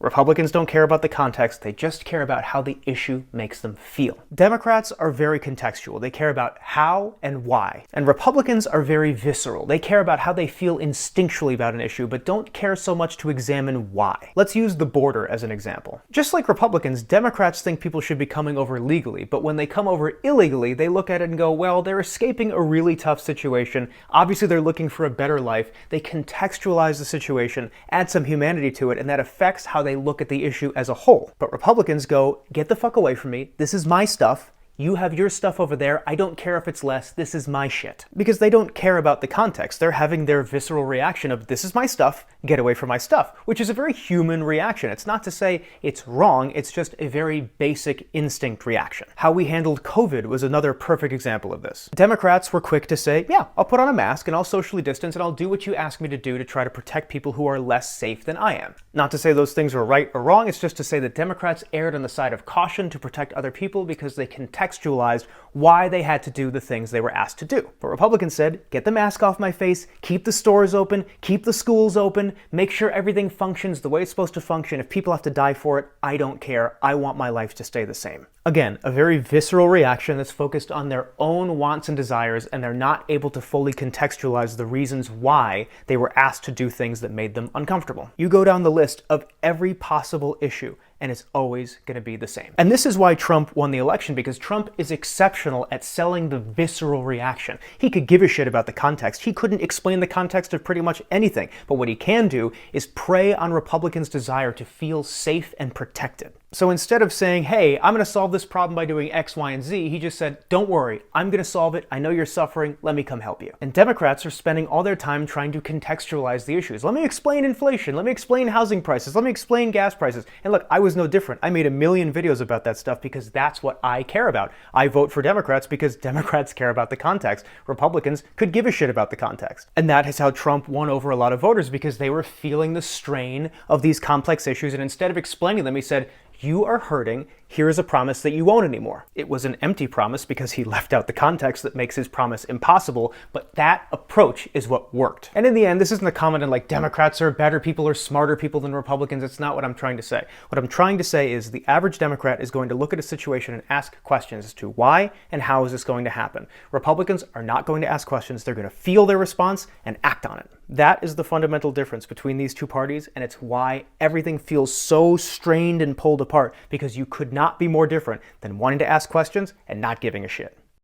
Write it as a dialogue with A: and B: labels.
A: Republicans don't care about the context, they just care about how the issue makes them feel. Democrats are very contextual, they care about how and why. And Republicans are very visceral, they care about how they feel instinctually about an issue, but don't care so much to examine why. Let's use the border as an example. Just like Republicans, Democrats think people should be coming over legally, but when they come over illegally, they look at it and go, well, they're escaping a really tough situation, obviously they're looking for a better life, they contextualize the situation, add some humanity to it, and that affects how they look at the issue as a whole. But Republicans go, get the fuck away from me, this is my stuff, you have your stuff over there, I don't care if it's less, this is my shit. Because they don't care about the context, they're having their visceral reaction of this is my stuff, get away from my stuff, which is a very human reaction. It's not to say it's wrong, it's just a very basic instinct reaction. How we handled COVID was another perfect example of this. Democrats were quick to say, yeah, I'll put on a mask and I'll socially distance and I'll do what you ask me to do to try to protect people who are less safe than I am. Not to say those things were right or wrong, it's just to say that Democrats erred on the side of caution to protect other people because they contextualized why they had to do the things they were asked to do. But Republicans said, get the mask off my face, keep the stores open, keep the schools open, make sure everything functions the way it's supposed to function. If people have to die for it, I don't care. I want my life to stay the same. Again, a very visceral reaction that's focused on their own wants and desires, and they're not able to fully contextualize the reasons why they were asked to do things that made them uncomfortable. You go down the list of every possible issue, and it's always going to be the same. And this is why Trump won the election, because Trump is exceptional at selling the visceral reaction. He could give a shit about the context. He couldn't explain the context of pretty much anything. But what he can do is prey on Republicans' desire to feel safe and protected. So instead of saying, hey, I'm going to solve this problem by doing X, Y, and Z, he just said, don't worry, I'm going to solve it. I know you're suffering. Let me come help you. And Democrats are spending all their time trying to contextualize the issues. Let me explain inflation. Let me explain housing prices. Let me explain gas prices. And look, I was no different. I made a million videos about that stuff because that's what I care about. I vote for Democrats because Democrats care about the context. Republicans could give a shit about the context. And that is how Trump won over a lot of voters, because they were feeling the strain of these complex issues. And instead of explaining them, he said, you are hurting, here is a promise that you won't anymore. It was an empty promise because he left out the context that makes his promise impossible, but that approach is what worked. And in the end, this isn't a comment on like Democrats are better people or smarter people than Republicans. It's not what I'm trying to say. What I'm trying to say is the average Democrat is going to look at a situation and ask questions as to why and how is this going to happen. Republicans are not going to ask questions. They're going to feel their response and act on it. That is the fundamental difference between these two parties, and it's why everything feels so strained and pulled apart, because you could not be more different than wanting to ask questions and not giving a shit.